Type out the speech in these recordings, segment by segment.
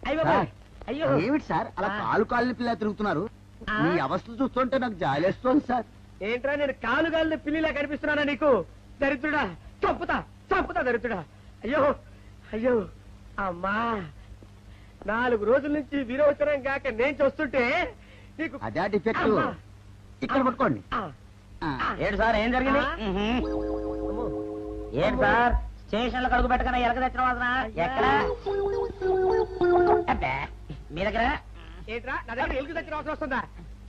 అయ్యో ఏమిటి సార్ అలా కాలు కాళ్ళని పిల్ల తిరుగుతున్నారు? మీ అవస్థలు చూస్తుంటే నాకు జాలేస్తోంది సార్. ఏంట్రా నేను కాలు కాళ్ళని పిల్లిలా కనిపిస్తున్నానా నీకు? దరిద్రుడా, చంపుతా చంపుతా దరిద్రుడా. అయ్యో అయ్యో అమ్మా, 4 రోజుల నుంచి విరోచనం కాక నేను చూస్తుంటే నీకు అదే డిఫెక్ట్. ఇక్కడ పట్టుకోండి. ఏంటి సార్ ఏం జరిగింది? ఏంటి సార్ స్టేషన్ లో కడుగు పెట్టకనే ఎలక తెచ్చిన వాసన ఎక్కడ? మీ దగ్గర ఏంట్రా నా దగ్గర ఎలుగు తెచ్చిన అవసరం వస్తుందా?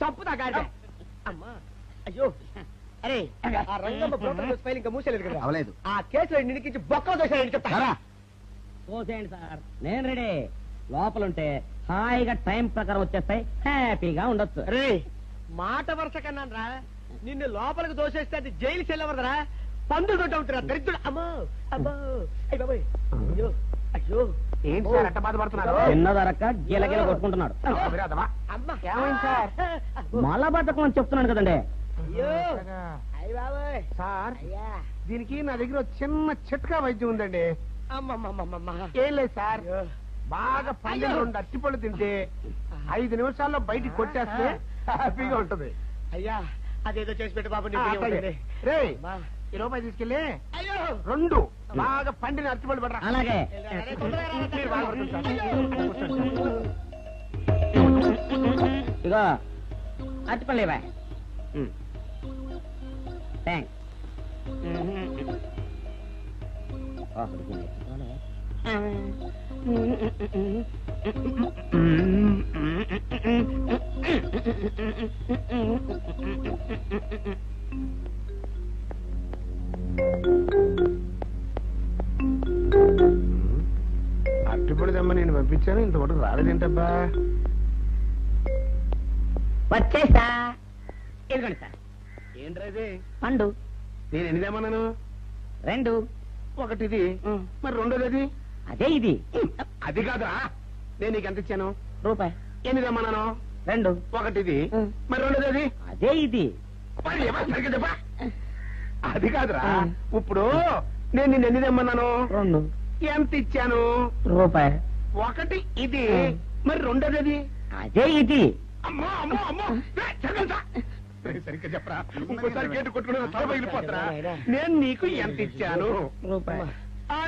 చంపుతా గాడి. అమ్మా అయ్యో, అరే ఆ రంగమ్మ బ్రోకర్ ఫైల్ ఇంకా మూసేలేదు కదా? అవలేదు. ఆ కేసులో నిడికించి బొక్కలు దోశాడని చెప్తా. పోసేయండి సార్, నేను రెడీ. లోపలుంటే హాయిగా టైం ప్రకారం వచ్చేస్తాయి, హ్యాపీగా ఉండొచ్చు. రే మాట వరుస కన్నాను రా, నిన్ను లోపలికి దోసేస్తే అది జైలు చెల్లవరదరా, పందులు దొడ్డ ఉంటురా దరిద్రుడు. అమ్మో అమ్మో అయ్య బాబోయ్, అయ్యో అయ్యో. ఏంటి సార్ అట్ట బాధపడుతున్నారు? చిన్నదరక్క గిలగిల కొట్టుకుంటున్నాడు. ఏమైంది సార్? మలబద్ధకం అని చెప్తున్నాను కదండి. అయ్యో అయ్య బాబోయ్. సార్ దీనికి నా దగ్గర చిన్న చిట్కా వైద్యం ఉందండి. అమ్మమ్మమ్మమ్మ. ఏం లేదు సార్, బాగా పండిన 2 అరటిపళ్ళు తింటే 5 నిమిషాల్లో బయటికి కొట్టేస్తే హ్యాపీగా ఉంటది. అయ్యా అదేదో చేసి పెట్టు బాబు. రే ఈ రూపాయి తీసుకెళ్ళి 2 బాగా పండిన అరటిపళ్ళు పడరా. అలాగే ఇగో అరటిపళ్ళు ఇవ్వ. థ్యాంక్స్. అరటిపళ్ళు తెమ్మ నేను పంపించాను, ఇంతవరకు రాలేదేంటబ్బా? వచ్చేసా. ఇదిగోండి సార్. ఏంట్రా పండు. నేను ఎన్ని తెమ్మన్నాను? 2. ఒకటిది, మరి రెండోది అది? అదే ఇది. అది కాదురా, నేను నీకు ఎంత ఇచ్చాను? రూపాయి. ఎన్ని తెమ్మన్నాను? 2. ఒకటిది, మరి రెండోది అది? అదే ఇది. మరి సరిగ్గా చెప్పా. అది కాదురా, ఇప్పుడు నేను నిన్ను ఎన్ని తెమ్మన్నాను? 2. ఎంత ఇచ్చాను? రూపాయి. ఒకటి ఇది, మరి రెండోది అది? అదే ఇది. అమ్మో అమ్మో అమ్మో, సరిగ్గా చెప్పరా, ఇంకోసారి గేటు కొట్టుకుని తల పగిలిపోతారా? నేను నీకు ఎంత ఇచ్చాను? రూపాయి.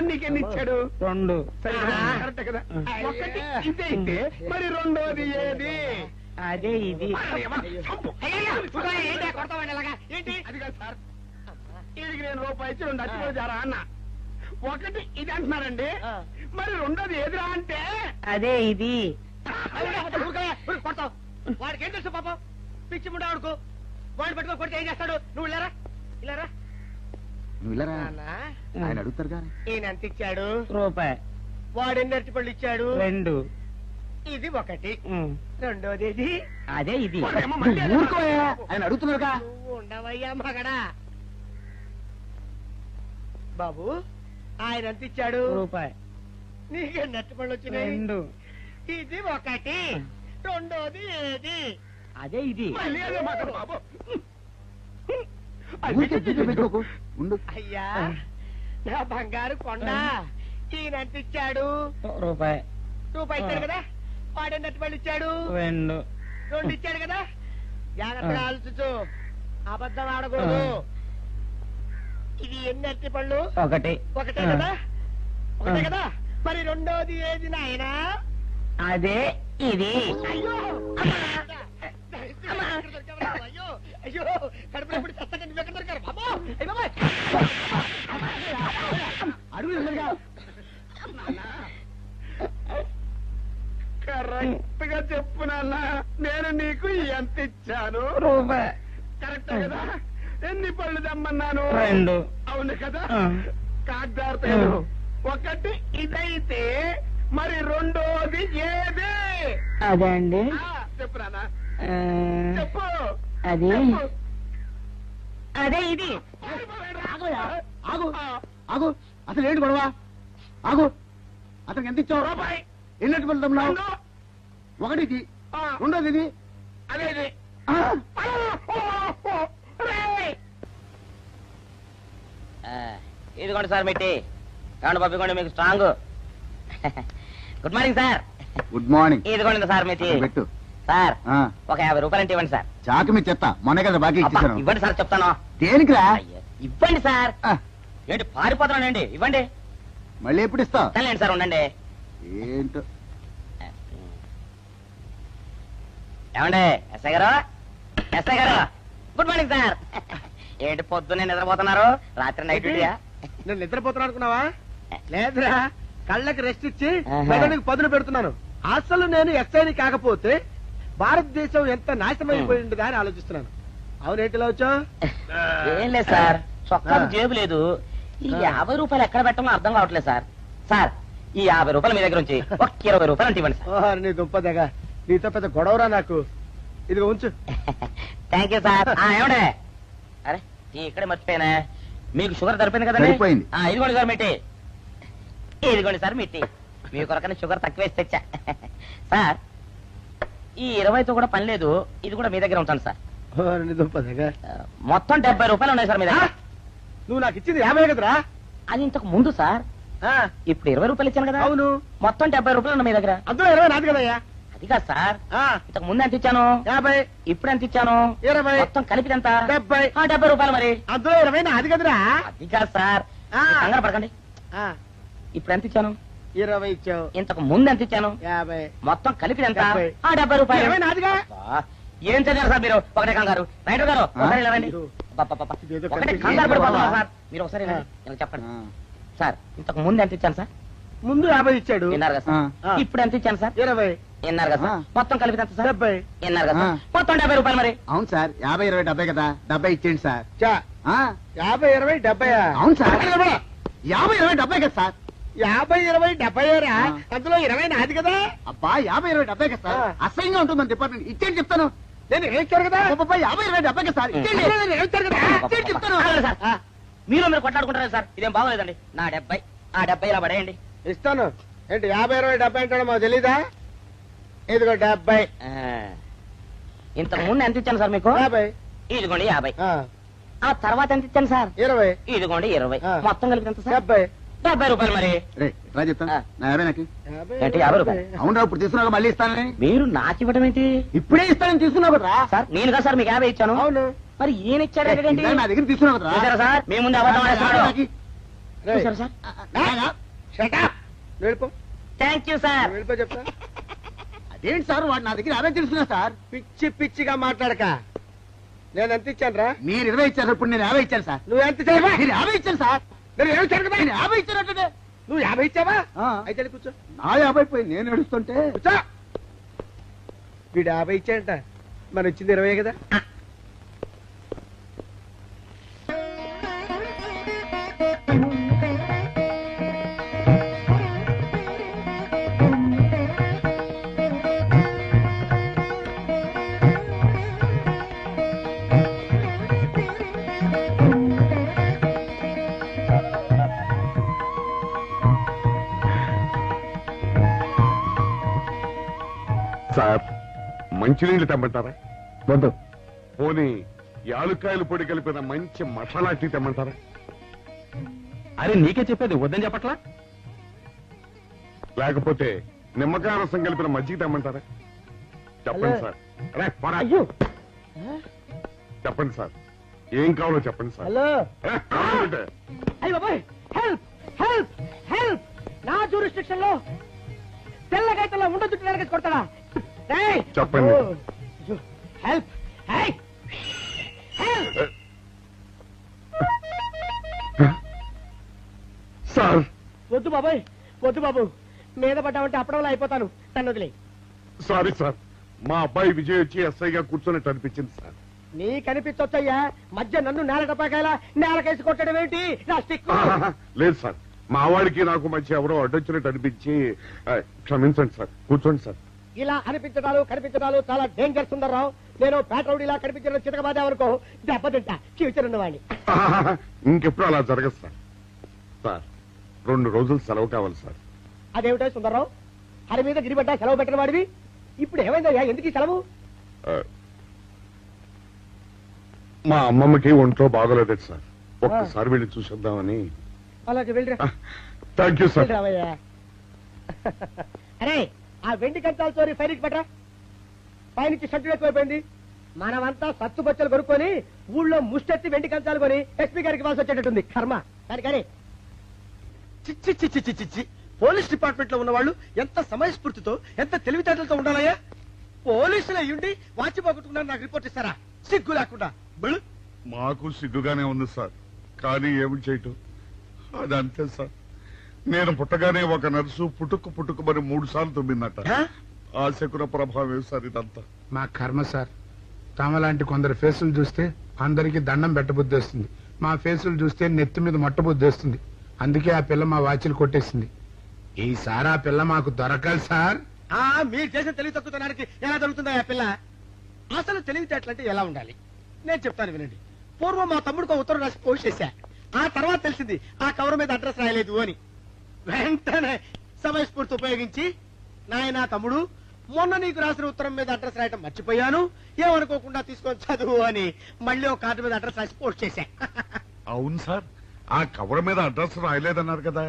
నీకెన్ని ఇచ్చాడు? 2. కరెక్ట్ కదా? ఒకటి ఇదే అయితే మరి రెండోది ఏది? అదే ఇది. ఏంటి అది కాదు సార్, వీడికి నేను రూపాయి ఇచ్చి 2 అరటిపళ్ళు జారా అన్న. ఒకటి ఇది అంటున్నారండి, మరి రెండోది ఏదిరా అంటే? అదే ఇది. కొడతావు. వాడికి ఏం తెలుసు పాపం, పిచ్చి ముండా వాడుకో. వాడిని పట్టుకో కొడితే ఏం చేస్తాడు? నువ్వు ఇలారా ఇలారా. నువ్వు ఇలా ఆయన అడుగుతారు కానీ. ఈయన ఎంత ఇచ్చాడు? రూపాయి. వాడు ఎన్ని అరటిపళ్ళు ఇచ్చాడు? 2. ఇది ఒకటి, రెండోది ఇది? అదే ఇది. ఆయన అడుగుతున్నారుగా. నువ్వు ఉండవయ్యా మగడా. బాబు ఆయన ఎంత ఇచ్చాడు? రూపాయి. నీకెన్ని అరటిపళ్ళు వచ్చినాయి? 2. ఇది ఒకటి, రెండోది ఏది? అదే ఇది. అయ్యా నా బంగారు కొండ, ఈయన ఎంత ఇచ్చాడు? రూపాయి. రూపాయి ఇచ్చాడు కదా. వాడు ఎన్ని అరటిపళ్ళు ఇచ్చాడు? 2. 2 ఇచ్చాడు కదా. జాగ్రత్తగా ఆలోచించు, అబద్ధం ఆడకూడదు. ఇది ఎన్ని అరటిపళ్ళు? ఒకటే కదా. ఒకటే కదా. మరి రెండోది ఏది నాయనా? అదే ఇది. అయ్యో అయ్యో అయ్యో, కడుపులో ఇప్పుడు చస్తగా నువ్వు ఎక్కడ దొరికారు బాబు? కరెక్ట్ గా చెప్పు నాన్న, నేను నీకు ఎంత ఇచ్చాను? రూపాయి. కరెక్ట్ కదా? ఎన్ని పళ్ళు తెమ్మన్నాను? 2. అవును కదా? కాగ్దార్తలు. ఒకటి ఇదైతే మరి రెండోది ఏది? అదే అండి. చెప్పు నాన్న, చెప్పు. అది అదే ఇది. ఆగు ఆగు, అసలు ఏంటి గొడవ? ఆగు, అతనికి ఎంత ఇచ్చావు? రూపాయి. ఎన్నట్టు వెళ్తున్నావు? ఒకటి ఇది, రెండోది ఇది, అదే ఇది. ఇదిగోండి సార్ మెట్టి. ఏమండి పంపించండి, మీకు strong. Good morning sir. Good morning. ఇదిగోండి సార్ మీ టీ. పెట్టు. సార్ ఆ, ఒక 50 రూపాయలు ఇవ్వండి సార్. చాకు మీ చెత్త మొన్న కదా బాకీ అబ్బా, ఇచ్చేసాను. ఇవ్వండి సార్ చెప్తాను. దేనికిరా? అయ్యో, ఇవ్వండి సార్. ఆ, ఏంటి పారిపోతున్నానండి? ఇవ్వండి. మళ్ళీ ఎప్పుడు ఇస్తావు? తల్లండి సార్, ఉండండి. ఏంటో. ఏమండి ఎస్ఐ గారు, ఎస్ఐ గారు, గుడ్ మార్నింగ్ సార్. ఏంటి పొద్దున్నే నిద్రపోతున్నారు? రాత్రి నైట్ డ్యూటీయా? నేను నిద్రపోతున్నా అనుకున్నావా? లేదురా, కళ్ళకి రెస్ట్ ఇచ్చి ఆహా. మెదడుకి పదును పెడుతున్నాను. అసలు నేను ఎస్ఐని కాకపోతే భారతదేశం ఎంత నాశనం అయిపోయింది అని ఆలోచిస్తున్నాను. అవునేంటిలో వచ్చావు? ఏం లేదు సార్, చొక్కాకు జేబు లేదు. ఈ 50 రూపాయలు ఎక్కడ పెట్టాలో అర్థం కావట్లేదు సార్. సార్, ఈ 50 రూపాయలు మీ దగ్గర నుంచి ఒక 20 రూపాయలు అంటే ఇవ్వండి సార్. ఓహో, నీ దుంపదగా, నీతో పెద్ద గొడవరా నాకు. ఇదిగో ఉంచు. Thank you sir. ఏమండే, అరే ఇక్కడే మర్చిపోయానా, మీకు షుగర్ సరిపోయింది కదండి? సరిపోయింది. ఇదిగోండి సార్ మిట్టి. ఇదిగోండి సార్ మిట్టి. మీ కొరకని షుగర్ తక్కువ వేసి తెచ్చా. సార్, ఈ 20తో కూడా పని లేదు, ఇది కూడా మీ దగ్గర ఉంటాను సార్. ఓహో, నీ దుంపదగా. మొత్తం 70 రూపాయలు ఉన్నాయి సార్ మీ దగ్గర. నువ్వు నాకు ఇచ్చింది 50 కదరా? అది ఇంతకు ముందు సార్, ఆ, ఇప్పుడు 20 రూపాయలు ఇచ్చాను కదా. అవును. మొత్తం 70 రూపాయలు ఉన్నాయి మీ దగ్గర. అందులో 20 నాది కదయ్యా. అది కాదు సార్, ఆ, ఇంతకు ముందు ఎంత ఇచ్చాను, 50, ఇప్పుడు ఎంత ఇచ్చాను, 20, మొత్తం కలిపి ఎంత? 70. 70 రూపాయలు మరి. అందులో 20 నాది కదరా? అది కాదు సార్, ఆ. మీరు కంగారు పడకండి. ఆ, ఇప్పుడు ఎంత ఇచ్చాను, 20 ఇచ్చావు. ఇంతకు ముందు ఎంత ఇచ్చాను, 50. మొత్తం కలిపి ఎంత? 70. 70 రూపాయలు. 20 నాదిగా. అబ్బా, ఏం చదివారు సార్ మీరు? ఒకటే కంగారు. రైటర్ గారు ఒకసారి ఇలా రండి. అబ్బబ్బబ్బబ్బ. ఇదేదో ఒకటే కనిపించింది. కంగారు పడిపోతున్నారు సార్. మీరు ఒకసారి ఇలా రండి. ఇలా చెప్పండి ఆ, సార్. ఇంతకు ముందు ఎంత ఇచ్చాను సార్? ముందు 50 ఇచ్చాడు. విన్నారు కదా సార్. ఆ. ఇప్పుడు ఎంత ఇచ్చాను సార్? 20, విన్నారు కదా సార్. ఆ. మొత్తం కలిపి ఎంత సార్? 70. విన్నారు కదా సార్. ఆ. మొత్తం 70 రూపాయలు మరి. అవును సార్, 50, 20, 70 కదా. 70 ఇచ్చేయండి సార్. చా, ఆ, 50, 20, 70. అవును సార్. 50, 20, 70 కదా సార్. 50, 20, 70 రా. ఆ. అందులో 20 నాది కదా. అబ్బా, 50, 20, 70 కదా సార్. ఆ. అసహ్యంగా ఉంటుంది మన డిపార్ట్మెంట్. ఇచ్చేయండి చెప్తాను. నేను ఏమిచ్చారు కదా? అబ్బబ్బా, 50, 20, 70 కదా సార్. ఇచ్చేయండి. అందులో నేను ఏమిచ్చారు కదా? ఇచ్చేయండి చెప్తాను. ఆగండి సార్. ఆ, మీరు కొట్లాడుకుంటారు సార్, ఇదేం బాగోలేదండి. నా 70, ఆ 70 ఇలా పడేయండి. ఇస్తాను. ఏంటి 50, 20, 70 అంటాడు మాకు తెలీదా? ఇదిగో 70. ఆ. ఇంతకు ముందు ఎంత ఇచ్చాను సార్ మీకు? 50. ఇదిగోండి 50. ఆ, ఆ తర్వాత ఎంత ఇచ్చాను సార్? 20. ఇదిగోండి 20. ఆ. మొత్తం కలిపి ఎంత సార్? 70. 70 రూపాయలు మరి. రే, రా చెప్తాను. ఆ. నా 50 నాకు. 50, ఏంటి, 50 రూపాయలు? అవునరా, ఇప్పుడు తీసుకున్నాక మళ్ళీ ఇస్తానని. మీరు నాకు ఇవ్వడం ఏంటి ఇప్పుడే ఇస్తానని తీసుకున్నావు కదరా. సార్? నేను కదా సార్ మీకు 50 ఇచ్చాను. అవును. మరి ఈయన ఇచ్చాడు ఏంటి? ఇందాక నా దగ్గర తీసుకున్నావు కదరా. చూసారా సార్, మీ ముందు అబద్ధం ఆడేస్తున్నాడు. రేయ్, చూసారా సార్? shut up. నువ్వు వెళ్ళిపో. Thank you sir. నువ్వు వెళ్ళిపో చెప్తా. అదేంటి సార్, వాడు నా దగ్గర 50 తీసుకున్నా సార్. పిచ్చి పిచ్చిగా మాట్లాడక. నేను ఎంత ఇచ్చాను రా? మీరు 20 ఇచ్చారు, ఇప్పుడు నేను 50 ఇచ్చాను సార్. నువ్వు ఎంత ఇచ్చావా? మీరు 50 ఇచ్చాను సార్. నేను ఏమి ఇచ్చాను కదా? నేను 50 ఇచ్చినట్టు. నువ్వు 50 ఇచ్చావా? అయితే వెళ్ళి కూర్చో. నా 50 పోయి నేను ఏడుస్తుంటే. కూర్చో. వీడు 50 ఇచ్చాడంట, మనం ఇచ్చింది 20 కదా. సార్, మంచినీళ్ళు తెమ్మంటారా? వద్దు. పోనీ యాలుక్కాయలు పొడి కలిపిన మంచి మసాలా టీ తెమ్మంటారా? అరే నీకే చెప్పేది వద్దని చెప్పట్లా? లేకపోతే నిమ్మకాయ రసం కలిపిన మజ్జిగ తెమ్మంటారా? చెప్పండి హలో. సార్. అరే, పోరా. అయ్యో. చెప్పండి సార్, ఏం కావాలో చెప్పండి సార్. హలో. ఏ, కావాలంటే. అయ్య బాబాయ్, హెల్ప్ హెల్ప్ హెల్ప్. నా జ్యూరిస్డిక్షన్ లో తెల్లగైతల్లో ఉండదు నెలకేసి కొడతాడా? రేయ్, చెప్పండి. అయ్యో, హెల్ప్. High, help. సార్, వద్దు బాబాయ్, వద్దు బాబు. మీద పడ్డామంటే అప్పడంలో అయిపోతాను. నన్ను వదిలే. సారీ సార్, మా అబ్బాయి విజయ్ వచ్చి ఎస్ఐగా కూర్చున్నట్టు అనిపించింది సార్. నీ కనిపించొచ్చయ్యా, మధ్య నన్ను నేల టపాకాయలా నేలకేసి కొట్టడం ఏంటి? నా స్టిక్. లేదు సార్, మా వాడికి నాకు మధ్య ఎవరో అడ్డొచ్చినట్టు అనిపించి క్షమించండి సార్. కూర్చోండి సార్. ఇలా అనిపించడాలు కనిపించడాలు చాలా డేంజర్ సుందర్రావు. నేను పేట్రౌడీలా కనిపించడం చితకబాదామనుకో, దెబ్బతింటా ఫ్యూచర్ ఉన్నవాడిని. ఇంకెప్పుడు అలా జరగదు సార్. సార్, 2 రోజులు సెలవు కావాలి సార్. అదేమిటో సుందర్రావు, హరి మీద గిరిబడ్డా సెలవు పెట్టిన వాడివి. ఇప్పుడు ఏమైందయ్యా, ఎందుకు ఈ సెలవు? ఆ, మా అమ్మమ్మకి ఒంట్లో బాగోలేదు సార్. ఒక్కసారి వెళ్ళి చూసేద్దామని. అలాగే వెళ్ళిరా. Thank you sir. వెళ్ళిరావయ్యా. అరే, ఆ ఆ వెండి కంచాల చోరీ ఫైల్కి పెట్టరా. పైనుంచి షడ్డు ఎక్కువైపోయింది. మనమంతా సత్తు బొచ్చలు కొనుక్కొని ఊళ్ళో ముష్టెత్తి వెండి కంచాలు కొని ఎస్పీ గారికి ఇవ్వాల్సి వచ్చేటట్టుంది. కర్మ. కానీ చిచ్చి చిచ్చి చిచ్చి చిచ్చి పోలీస్ డిపార్ట్మెంట్ లో ఉన్న వాళ్ళు ఎంత సమయస్ఫూర్తితో ఎంత తెలివితేటలతో ఉండాలయ్యా. పోలీసులు అయ్యుండి వాచి పోగొట్టుకున్నారు నాకు రిపోర్ట్ ఇస్తారా? సిగ్గు లేకుండా. మాకు సిగ్గుగానే ఉంది సార్, కానీ ఏమి చేయటం అదంతే సార్. నేను పుట్టగానే ఒక నర్సు పుట్టుకు మరి 3 సార్లు తుమ్మిందట. ఆ శకున ప్రభావం సార్ ఇదంతా. మా కర్మ సార్. తమలాంటి కొందరు ఫేసులు చూస్తే అందరికి దండం పెట్టబుద్ధి వస్తుంది. మా ఫేసులు చూస్తే నెత్తి మీద మొట్టబుద్ధి వస్తుంది. అందుకే ఆ పిల్ల మా వాచిలు కొట్టేసింది. ఈసారి ఆ పిల్ల మాకు దొరకాలి సార్. మీరు చేసిన తెలివి తక్కువతనానికి ఎలా దొరుకుతుందా ఆ పిల్ల? అసలు తెలివితేటలంటే ఎలా ఉండాలి నేను చెప్తాను వినండి. పూర్వం మా తమ్ముడికి ఉత్తరం రాసి పోస్ట్ చేశా. ఆ తర్వాత తెలిసింది ఆ కవర్ మీద అడ్రస్ రాయలేదు అని. వెంటనే సమయస్ఫూర్తి ఉపయోగించి, నాయనా తమ్ముడు, మొన్న నీకు రాసిన ఉత్తరం మీద అడ్రస్ రాయటం మర్చిపోయాను, ఏమనుకోకుండా తీసుకొని చదువు అని మళ్ళీ ఒక కార్డు మీద అడ్రస్ రాసి పోస్ట్ చేశా. అవును సార్, ఆ కవర్ మీద అడ్రస్ రాయలేదన్నారు కదా,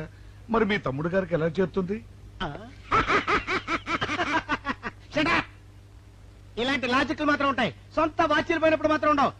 మరి మీ తమ్ముడు గారికి ఎలా చేరుతుంది? ఇలాంటి లాజిక్లు మాత్రం ఉంటాయి, సొంత వాచీలు పోయినప్పుడు మాత్రం ఉండవు.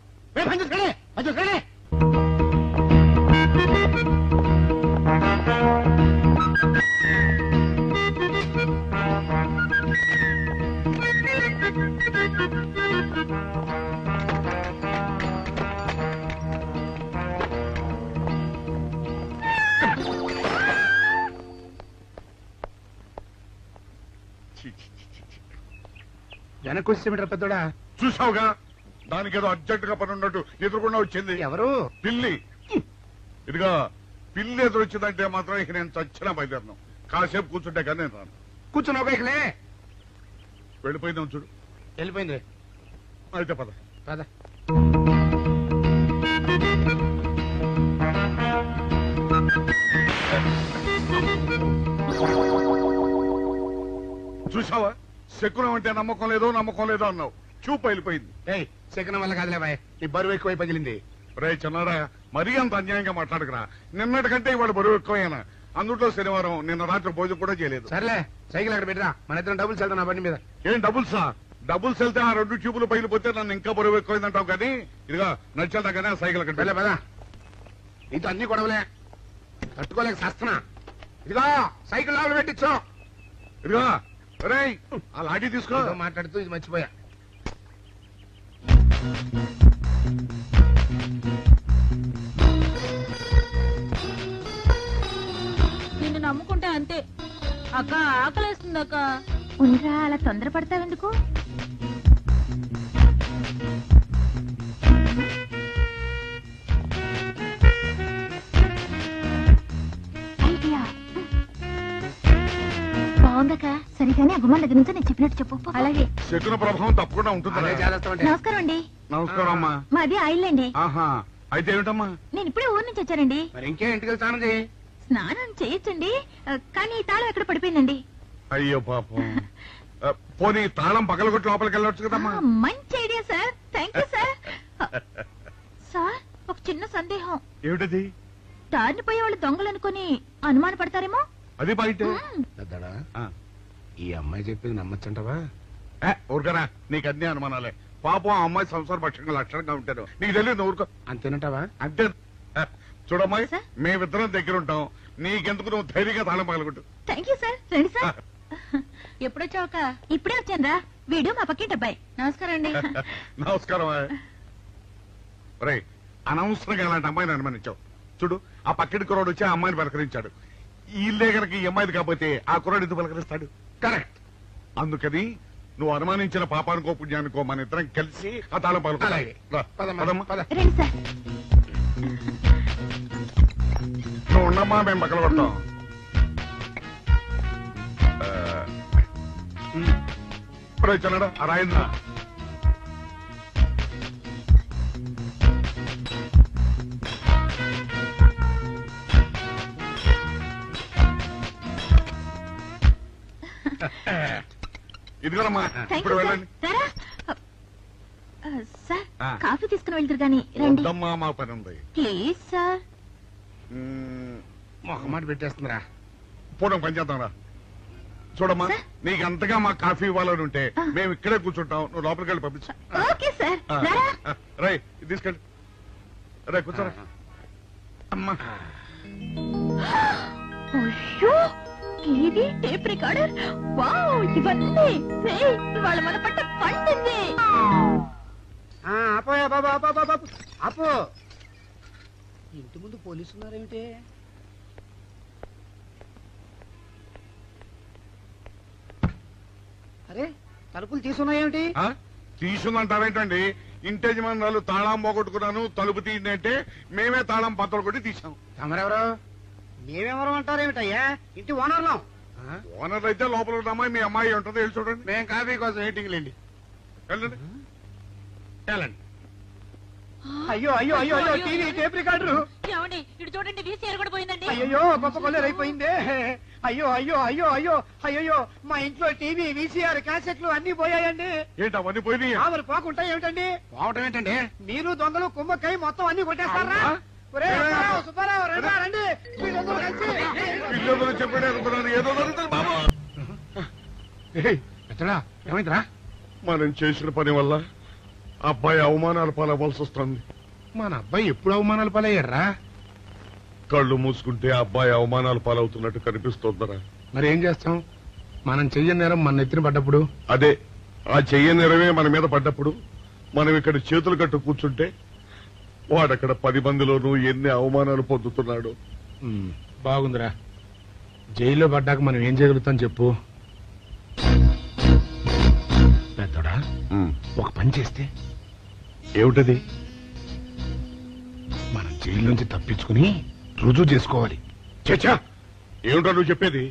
వెనకొచ్చి పెద్దోడా. చూసావుగా, దానికేదో అర్జెంట్ గా పని ఉన్నట్టు ఎదురుకుండా వచ్చింది. ఎవరు? పిల్లి. ఇదిగా పిల్లి ఎదురు వచ్చిందంటే మాత్రం ఇక నేను చచ్చినా బయలుదేరను. కాసేపు కూర్చుంటే కానీ నేను రాను. కూర్చున్నావు బైక్లే. వెళ్ళిపోయిందాం చూడు. వెళ్ళిపోయింది. అయితే పద పద. చూసావా, శకునం అంటే నమ్మకం లేదో అన్నావు. చూపు వెళ్ళిపోయింది. ఏయ్, శకనం వల్ల కాదులే బాయ్, నీ బరువు ఎక్కువై పగిలింది. రే చిన్నారా, మరీ అంత అన్యాయంగా మాట్లాడకురా. నిన్నటికంటే ఇవాళ బరువు ఎక్కువైనా. అందులో శనివారం నిన్న రాత్రి భోజనం కూడా చేయలేదు. సర్లే, సైకిల్ అక్కడ పెట్టరా, మన ఇద్దరం డబ్బులు వెళ్తాం నా బండి మీద. ఏం డబుల్సా? డబుల్స్ వెళ్తే ఆ 2 ట్యూబులు పగిలిపోతే నన్ను ఇంకా బరువు ఎక్కువైందంటావు. కానీ ఇదిగా నడిచేదా కానీ ఆ సైకిల్ అక్కడ వెళ్ళే పదా. నీతో అన్ని గొడవలే, తట్టుకోలేక సస్తున్నా. ఇదిగో సైకిల్ లోపల పెట్టించు. ఇదిగా రే, ఆ లాఠీ తీసుకో. మాట్లాడుతూ ఇది మర్చిపోయా. నిన్ను నమ్ముకుంటే అంతే అక్క. ఆకలేస్తుంది అక్క. ఉండరా, అలా తొందరపడతావెందుకు? బాగుందక్క. సరిగానే అగుమాన్ దగ్గర నుంచి నేను చెప్పినట్టు చెప్పు. అలాగే. శకున ప్రభావం తప్పకుండా ఉంటుంది. నమస్కారం అండి. నమస్కారం అమ్మా. మాది ఆయిల్ అండి. ఆహా, అయితే ఏమిటమ్మా? నేను ఇప్పుడే ఊరు నుంచి వచ్చానండి. మరి ఇంకే ఇంటికి స్నానం చేయి. స్నానం చేయొచ్చండి, కానీ ఈ తాళం ఎక్కడ పడిపోయిందండి. అయ్యో పాపం. పోనీ తాళం పగలగొట్టి లోపలికి వెళ్ళొచ్చు కదమ్మా. మంచి idea sir. Thank you sir. Sir, ఒక చిన్న సందేహం. ఏమిటది? దారిని పోయే వాళ్ళు దొంగలు అనుకుని అనుమాన పడతారేమో. అది బయట. ఈ అమ్మాయి చెప్పింది నమ్మచ్చంటవా? ఊరుకరా, నీకు అన్ని అనుమానాలే. పాపం ఆ అమ్మాయి సంసార పక్షంగా లక్షణంగా ఉంటారు. నీకు తెలియదు ఊరుకో. అంతేనంటావా? అంతే. చూడమ్మాయి, మేమిద్దరం దగ్గర ఉంటాం. నీకెందుకు, నువ్వు ధైర్యంగా తాళం పగలగొట్టు. Thank you sir. రండి సార్. ఎప్పుడొచ్చావుక? ఇప్పుడే వచ్చాను రా. వీడు మా పక్కింటి అబ్బాయి. నమస్కారం అండి. నమస్కారం. రే, అనవసరంగా అలాంటి అమ్మాయిని అనుమానించావు. చూడు, ఆ పక్కింటి కుర్రాడు వచ్చి ఆ అమ్మాయిని పలకరించాడు. ఈ ఇల్లే కనుక ఈ అమ్మాయిది కాకపోతే ఆ కుర్రాడు ఎందుకు పలకరిస్తాడు? కరెక్ట్. అందుకని నువ్వు అనుమానించిన పాపానికో పుణ్యానికో మన ఇద్దరం కలిసి ఆ తాళం పలకాలి. రండి సార్. నువ్వు ఉండమ్మా, మేము పక్కన కొడతాం. ఇప్పుడు వచ్చాడా ఆ రాయిందా? ఇదిగోనమ్మా, ఇప్పుడు వెళ్ళండి. సార్, కాఫీ తీసుకుని వెళ్తారు కానీ రండి. వద్దమ్మా, మా పని ఉంది. Please sir. మొహమాట పెట్టేస్తుందిరా. పూడం పని చేద్దాం రా. చూడమ్మా సార్? నీకు అంతగా మా కాఫీ ఇవ్వాలని ఉంటే మేము ఇక్కడే కూర్చుంటాం, నువ్వు లోపలికి వెళ్ళి పంపించు. ఓకే సార్ రారా. రై ఇది తీసుకెళ్ళి రే కూర్చోరా అమ్మా. అయ్యో టీవీ టేప్ రికార్డర్ వావ్ ఇవన్నీ రేయ్, ఇవాళ మన పట్ట పండింది. అపోయా బాబా అపో బాబా అపో ఇంటి ముందు పోలీసు ఉన్నారేమిటి? అరే తలుపులు తీసున్నాయేమిటి? తీసుందంటారేంటండి? ఇంటి యజమానులు తాళం పోగొట్టుకున్నాను తలుపు తీయండి అంటే మేమే తాళం పత్రాలు కొట్టి తీసాం. తమరెవరు? మేమెవరు అంటారేమిటయ్యా? ఇంటి ఓనర్లం. ఓనర్ అయితే లోపల ఉన్న అమ్మాయి మీ అమ్మాయి ఉంటుంది, వెళ్ళి చూడండి. మేము కాఫీ కోసం మీటింగ్ లేండి. వెళ్ళండి వెళ్ళండి. అయ్యో అయ్యో అయ్యో అయ్యో టీవీ టేప్ రికార్డరు. ఏమండి ఇటు చూడండి వీసీఆర్ కూడా పోయిందండి. అయ్యో గొప్ప కొల్లేరు అయిపోయిందే. అయ్యో అయ్యో అయ్యో అయ్యో అయ్యో మా ఇంట్లో టీవీ వీసీఆర్ క్యాసెట్లు అన్ని పోయాయండి. ఏంటి అవన్నీ పోయినాయి? మరి పోకుంటా ఏమిటండి? పోవటం ఏంటండి? మీరు దొంగలు కుమ్మక్కై మొత్తం అన్ని కొట్టేస్తారా? ఒరేయ్, సుబ్బారావు, రండి, రండి. మీరందరూ కలిసి పిల్లలు చెప్పాడు అనుకున్నాను, ఏదో జరుగుతుంది బాబు. ఎత్తడా ఏమైందిరా? మనం చేసిన పని వల్ల అబ్బాయి అవమానాలు పాలవలసి వస్తుంది. మన అబ్బాయి ఎప్పుడు అవమానాలు పాలయ్యారా? కళ్ళు మూసుకుంటే అబ్బాయి అవమానాలు పాలవుతున్నట్టు కనిపిస్తోందరా. మరి ఏం చేస్తాం? మనం చెయ్యని నేరం మన నెత్తిన పడ్డప్పుడు. అదే ఆ చెయ్య నెరవే మన మీద పడ్డప్పుడు మనం ఇక్కడ చేతులు కట్టు కూర్చుంటే వాడక్కడ 10 మందిలోనూ ఎన్ని అవమానాలు పొందుతున్నాడు. బాగుందిరా. జైల్లో పడ్డాక మనం ఏం చేయగలుగుతాం చెప్పు. పెద్దోడా ఒక పని చేస్తే ఏమిటది? మనం జైలు నుంచి తప్పించుకుని రుజువు చేసుకోవాలి. చచ్చా, ఏమిటో నువ్వు చెప్పేది?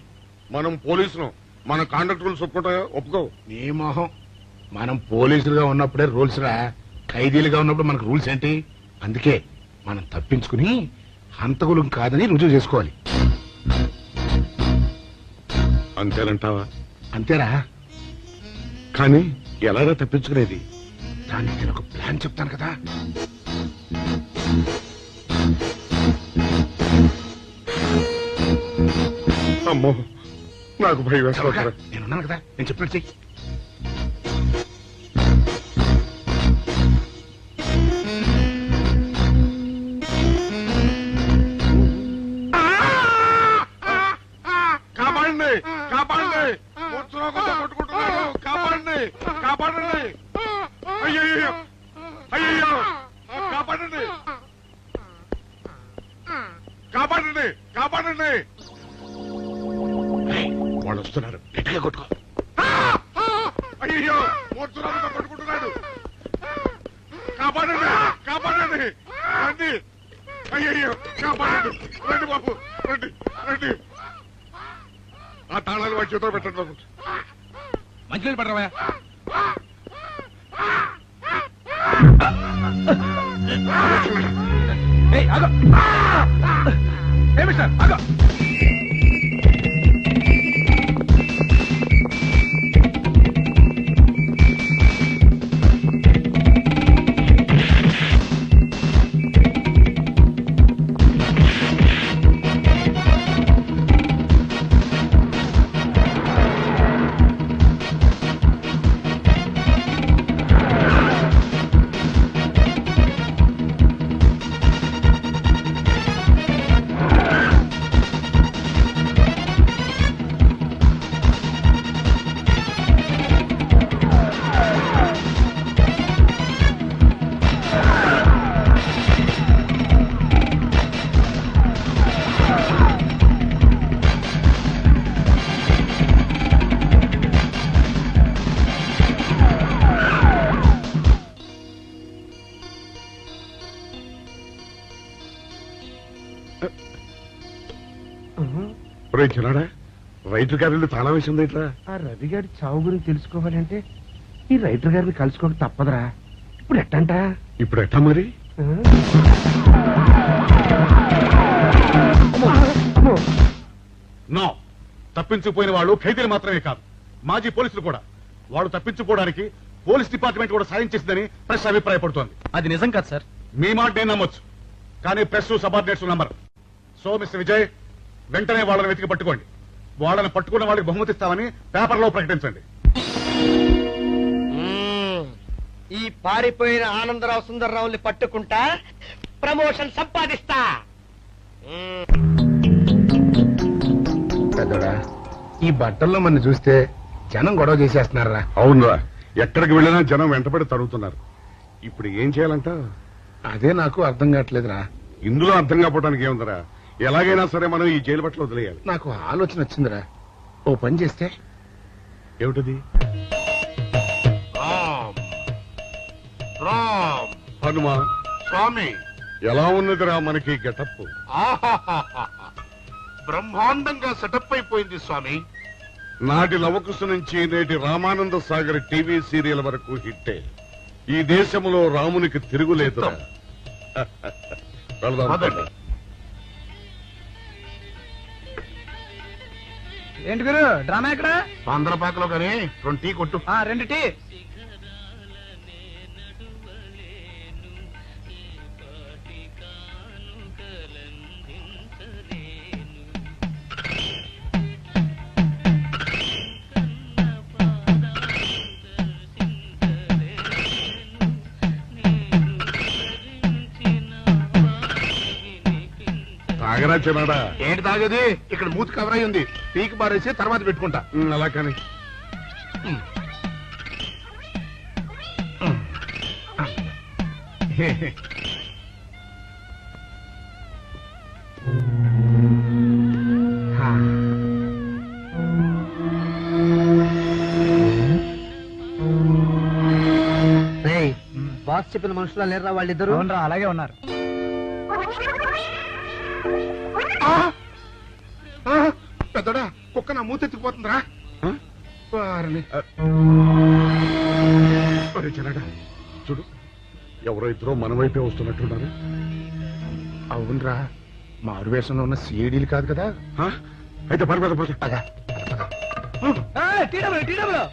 మనం పోలీసులు, మన కాంట్రాక్ట్ రూల్స్ ఒప్పుకో. నీ మొహం. మనం పోలీసులుగా ఉన్నప్పుడే రూల్స్ రా. ఖైదీలుగా ఉన్నప్పుడు మనకు రూల్స్ ఏంటి? అందుకే మనం తప్పించుకుని హంతకులం కాదని రుజువు చేసుకోవాలి. అంతేనంటావా? అంతేరా. కానీ ఎలారా తప్పించుకునేది? దానికి నేను ఒక ప్లాన్ చెప్తాను కదా. అమ్మో నాకు భయం చవక, వేస్తా. నేనున్నాను కదా, నేను చెప్పినట్టు చెయ్యి. కాపాడండి, కాపాడండి, మూర్ఛలోకంతో కొట్టుకుంటున్నాడు, కాపాడండి, కాపాడండి. అయ్యయ్యో, అయ్యయ్యో, కాపాడండి, కాపాడండి, కాపాడండి. వాళ్ళు వస్తున్నారు, గట్టిగా కొట్టుకో. అయ్యో మూర్ఛలోకంతో కొట్టుకుంటున్నాడు, కాపాడండి, కాపాడండి, రండి. అయ్యయ్యో, కాపాడండి, రండి బాబు, రండి, రండి. ఆ తాళాలు వాడి చేతిలో పెట్టండి బాబు. మంచినీళ్ళు పడరావా? చిన్నాడా, రైతు గారి తాళం వేసింది ఇట్లా. ఆ రవి గారి చావు గురించి తెలుసుకోవాలంటే ఈ రైటర్ గారిని కలుసుకోక తప్పదురా. ఇప్పుడు ఎట్టంట? ఇప్పుడు ఎట్టా మరి? నో, తప్పించిపోయిన వాళ్ళు ఖైదీలు మాత్రమే కాదు, మాజీ పోలీసులు కూడా. వాళ్ళు తప్పించుకోవడానికి పోలీస్ డిపార్ట్మెంట్ కూడా సాయం చేసిందని ప్రెస్ అభిప్రాయపడుతోంది. అది నిజం కాదు సార్. మీ మాట నేను నమ్మొచ్చు, కానీ press subordinates number. So mister Vijay, వెంటనే వాళ్ళని వెతికి పట్టుకోండి. వాళ్ళని పట్టుకున్న వాళ్ళకి బహుమతి ఇస్తామని పేపర్లో ప్రకటించండి. ఈ పారిపోయిన ఆనందరావు సుందర్రావుని పట్టుకుంటా ప్రమోషన్ సంపాదిస్తా. పెద్దోడా ఈ బట్టల్లో మన చూస్తే జనం గొడవ చేసేస్తున్నారా? అవునురా, ఎక్కడికి వెళ్ళినా జనం వెంటబడి తరుగుతున్నారు. ఇప్పుడు ఏం చేయాలంట? అదే నాకు అర్థం కావట్లేదురా. ఇందులో అర్థం కాకపోవడానికి ఏముందరా? ఎలాగైనా సరే మనం ఈ జైలు బట్టలు వదిలేయాలి. నాకు ఆలోచన వచ్చిందిరా. ఓ పని చేస్తే ఏమిటది? హనుమా స్వామి, ఎలా ఉన్నదిరా మనకి గెటప్? బ్రహ్మాండంగా సెటప్ అయిపోయింది స్వామి. నాటి లవకుశ నుంచి నేటి రామానంద సాగర్ టీవీ సీరియల్ వరకు హిట్టే. ఈ దేశంలో రామునికి తిరుగులేదు. పదండి. ఏంటి గురు డ్రామా ఎక్కడ? ఆంధ్రపాకలో కానీ 2 టీ కొట్టు. 2 టీ. తాగరా చిన్నాడా? ఏంటి తాగేది? ఇక్కడ మూతి కవర్ అయి ఉంది. పీకి బారేసి తర్వాత పెట్టుకుంటా. అలా కానీ బాస్ చెప్పిన మనుషులా లేరా వాళ్ళిద్దరు? అలాగే ఉన్నారు. పెద్దోడా కుక్క నా మూతెత్తిపోతుందిరా. వారిని. చిన్నాడా చూడు, ఎవరో ఇద్దరు మన వైపే వస్తున్నట్టున్నారు. అవునరా, మారువేషంలో ఉన్న సీడీలు కాదు కదా. అయితే పని పద పద. T W